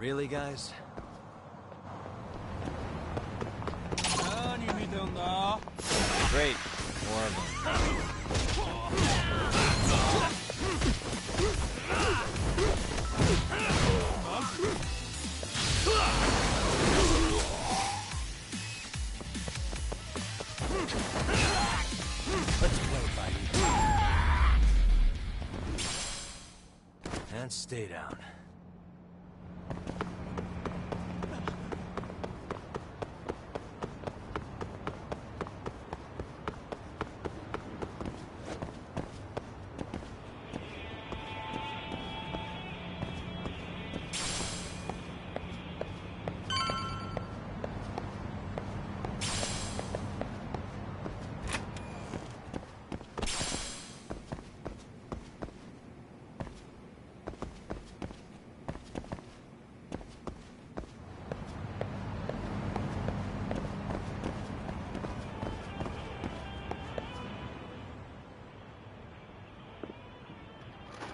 Really, guys? Great. More of them. Let's play, buddy. And stay down.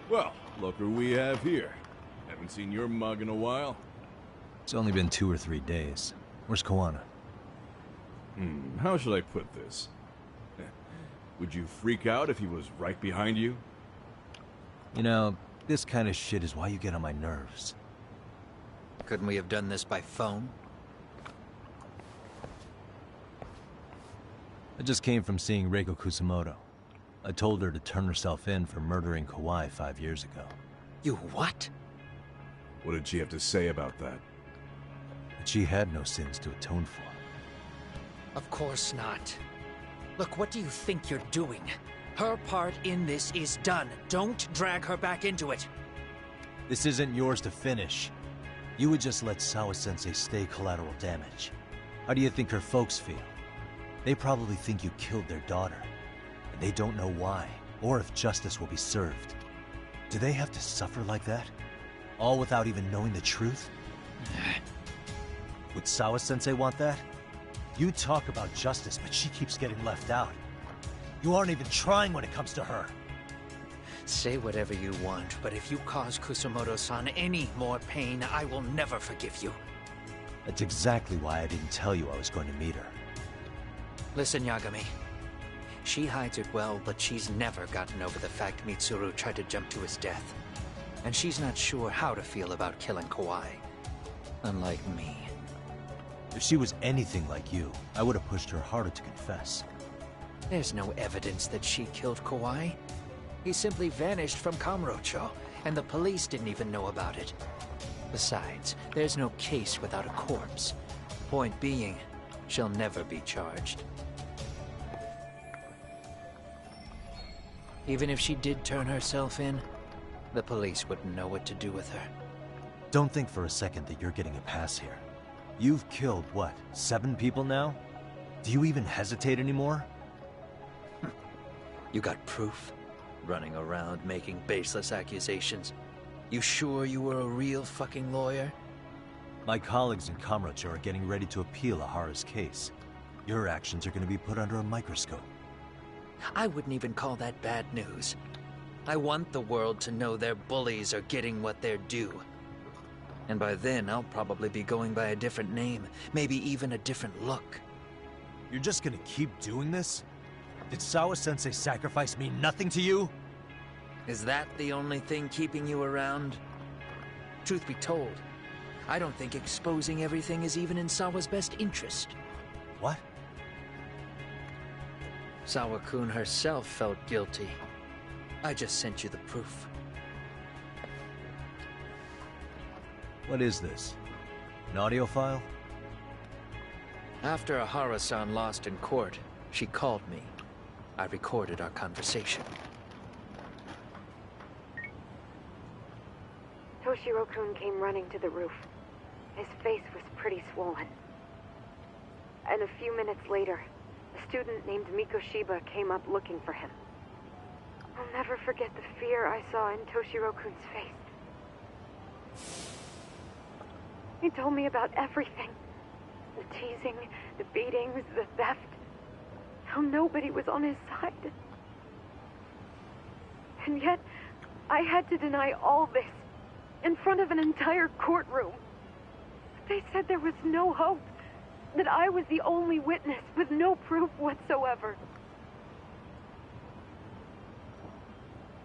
Well, look who we have here. Haven't seen your mug in a while. It's only been 2 or 3 days. Where's Koana? How should I put this? Would you freak out if he was right behind you? You know, this kind of shit is why you get on my nerves. Couldn't we have done this by phone? I just came from seeing Reiko Kusamoto. I told her to turn herself in for murdering Kawai 5 years ago. You what? What did she have to say about that? But she had no sins to atone for. Of course not. Look, what do you think you're doing? Her part in this is done. Don't drag her back into it. This isn't yours to finish. You would just let Sawa-sensei stay collateral damage. How do you think her folks feel? They probably think you killed their daughter. And they don't know why, or if justice will be served. Do they have to suffer like that? All without even knowing the truth? Would Sawa-sensei want that? You talk about justice, but she keeps getting left out. You aren't even trying when it comes to her. Say whatever you want, but if you cause Kusamoto-san any more pain, I will never forgive you. That's exactly why I didn't tell you I was going to meet her. Listen, Yagami. She hides it well, but she's never gotten over the fact Mitsuru tried to jump to his death. And she's not sure how to feel about killing Kawai. Unlike me. If she was anything like you, I would have pushed her harder to confess. There's no evidence that she killed Kawai. He simply vanished from Kamurocho, and the police didn't even know about it. Besides, there's no case without a corpse. Point being, she'll never be charged. Even if she did turn herself in, the police wouldn't know what to do with her. Don't think for a second that you're getting a pass here. You've killed, what, 7 people now? Do you even hesitate anymore? You got proof? Running around making baseless accusations. You sure you were a real fucking lawyer? My colleagues in Kamurocho are getting ready to appeal Ahara's case. Your actions are going to be put under a microscope. I wouldn't even call that bad news. I want the world to know their bullies are getting what they're due. And by then, I'll probably be going by a different name, maybe even a different look. You're just gonna keep doing this? Did Sawa-sensei sacrifice mean nothing to you? Is that the only thing keeping you around? Truth be told, I don't think exposing everything is even in Sawa's best interest. What? Sawa-kun herself felt guilty. I just sent you the proof. What is this? An audio file? After Ahara-san lost in court, she called me. I recorded our conversation. Toshiro-kun came running to the roof. His face was pretty swollen. And a few minutes later, a student named Mikoshiba came up looking for him. I'll never forget the fear I saw in Toshiro-kun's face. He told me about everything. The teasing, the beatings, the theft. How nobody was on his side. And yet, I had to deny all this in front of an entire courtroom. They said there was no hope. That I was the only witness with no proof whatsoever.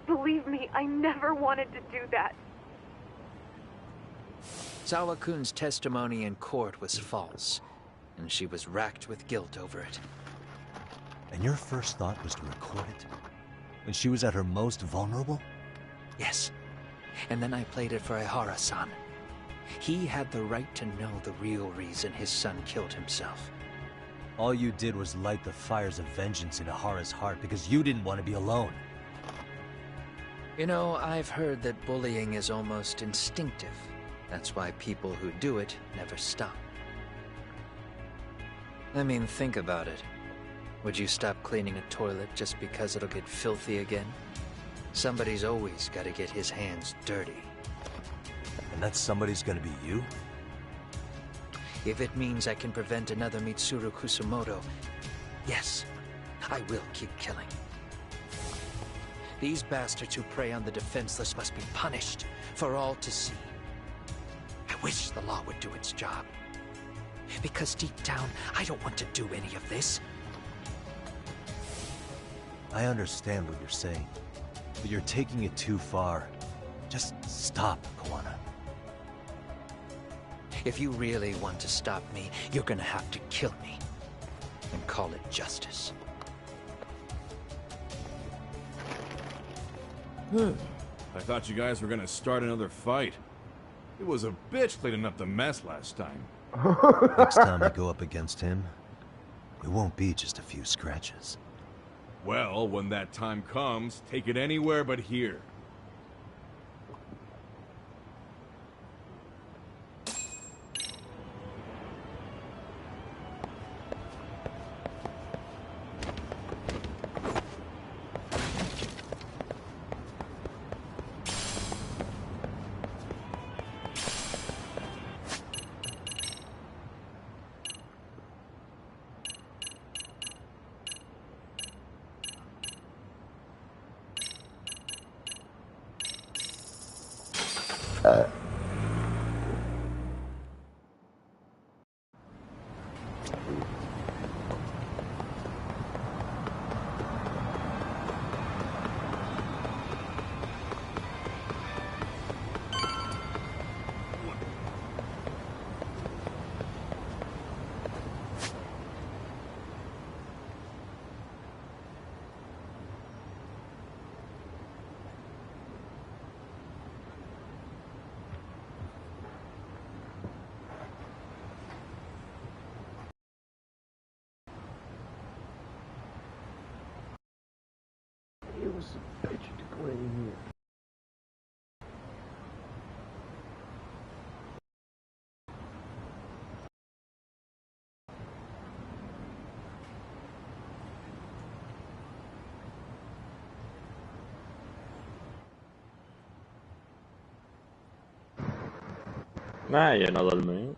Believe me, I never wanted to do that. Sawa-kun's testimony in court was false, and she was racked with guilt over it. And your first thought was to record it? When she was at her most vulnerable? Yes. And then I played it for Ihara-san. He had the right to know the real reason his son killed himself. All you did was light the fires of vengeance in Ihara's heart because you didn't want to be alone. You know, I've heard that bullying is almost instinctive. That's why people who do it never stop. I mean, think about it. Would you stop cleaning a toilet just because it'll get filthy again? Somebody's always got to get his hands dirty. And that somebody's gonna be you? If it means I can prevent another Mitsuru Kusamoto, yes, I will keep killing. These bastards who prey on the defenseless must be punished for all to see. I wish the law would do its job. Because deep down, I don't want to do any of this. I understand what you're saying, but you're taking it too far. Just stop, Kawana. If you really want to stop me, you're gonna have to kill me. And call it justice. I thought you guys were gonna start another fight. It was a bitch cleaning up the mess last time. Next time I go up against him, it won't be just a few scratches. Well, when that time comes, take it anywhere but here. Nah, yo no dormí.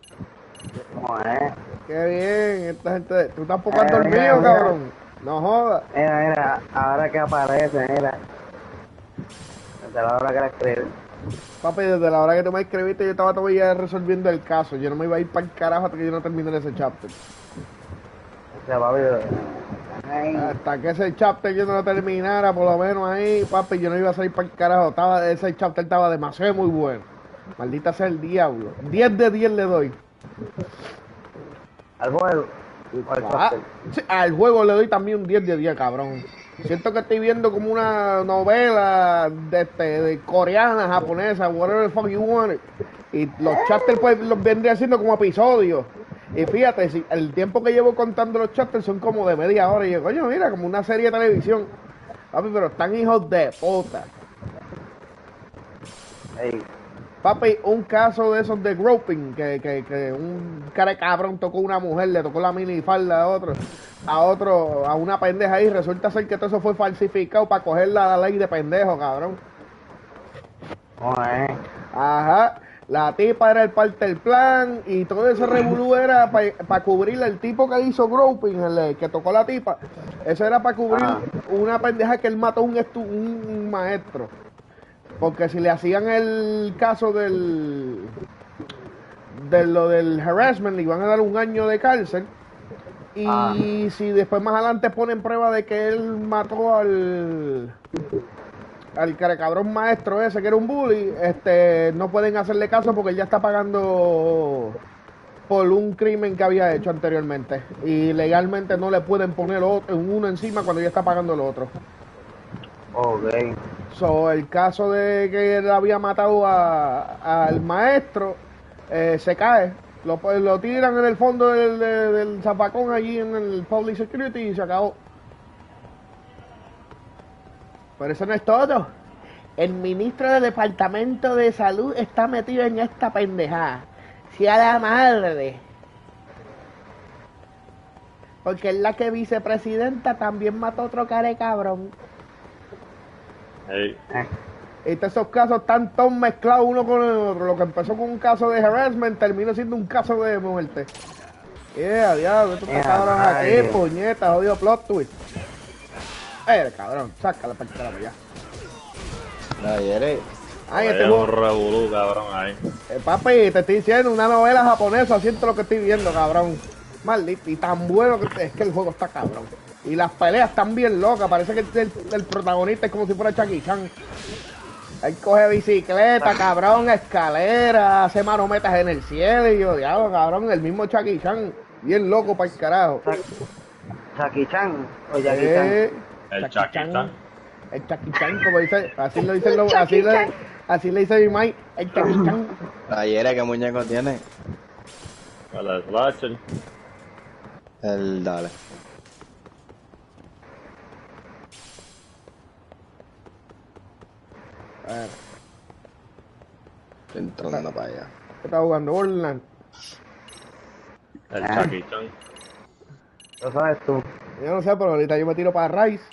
Qué bien, esta gente. Tú tampoco has dormido, cabrón. No jodas. Mira, ahora que aparece, mira. Desde la hora que la escribí. Papi, desde la hora que tú me escribiste, yo estaba todavía resolviendo el caso. Yo no me iba a ir para el carajo hasta que yo no termine ese chapter. Hasta que ese chapter yo no lo terminara, por lo menos ahí, papi, yo no iba a salir para el carajo. Ese chapter estaba demasiado muy bueno. Maldita sea el diablo. 10 de 10 le doy. ¿Al juego? Sí, al juego le doy también un 10 de 10, cabrón. Siento que estoy viendo como una novela de coreana, japonesa, whatever the fuck you want. Y los chapters pues los vendría siendo como episodios. Y fíjate, si el tiempo que llevo contando los chapters son como de media hora. Y yo, coño, mira, como una serie de televisión. Papi, pero están hijos de puta. Hey. Papi, un caso de esos de groping, que un cara de cabrón tocó a una mujer, le tocó la minifalda a una pendeja ahí, resulta ser que todo eso fue falsificado para coger la ley de pendejo, cabrón. Ajá, la tipa era el parte del plan y todo ese revolú era para cubrir el tipo que hizo groping, el que tocó la tipa, eso era para cubrir una pendeja que él mató a un maestro. Porque si le hacían el caso del de lo del harassment le iban a dar 1 año de cárcel. Y si después más adelante ponen prueba de que él mató al cabrón maestro ese que era un bully, no pueden hacerle caso porque él ya está pagando por un crimen que había hecho anteriormente. Y legalmente no le pueden poner uno encima cuando ya está pagando el otro. Ok. So, el caso de que él había matado al maestro se cae. Lo tiran en el fondo del zapacón allí en el Public Security y se acabó. Pero eso no es todo. El ministro del Departamento de Salud está metido en esta pendejada. ¡Sea la madre! Porque es la que vicepresidenta también mató a otro cara de cabrón. Hey. Esos casos están todos mezclados uno con el otro. Lo que empezó con un caso de harassment terminó siendo un caso de muerte. Diablo, tú estás cabrón aquí, puñeta, jodido plot twist. Cabrón, sácala para el carajo ya. Ay, Hay un revolú, cabrón, ahí. Papi, te estoy diciendo, una novela japonesa, siento lo que estoy viendo, cabrón. Maldito, y tan bueno que es que el juego está cabrón. Y las peleas están bien locas, parece que el protagonista es como si fuera Jackie Chan. Él coge bicicleta, cabrón, escalera, hace marometas en el cielo y yo, diablo, cabrón, el mismo Jackie Chan. Bien loco para el carajo. Jackie Chan o Jackie Chan. El Jackie Chan. El Jackie Chan, como dice, así le dice mi mai, el Jackie Chan. Ayer, ¿qué muñeco tiene? El Slasher. El dale. A ver, Estoy entrando para allá. ¿qué está jugando? Borderlands. El Jackie Chan. Lo sabes tú. Yo no sé, pero ahorita yo me tiro para Rise.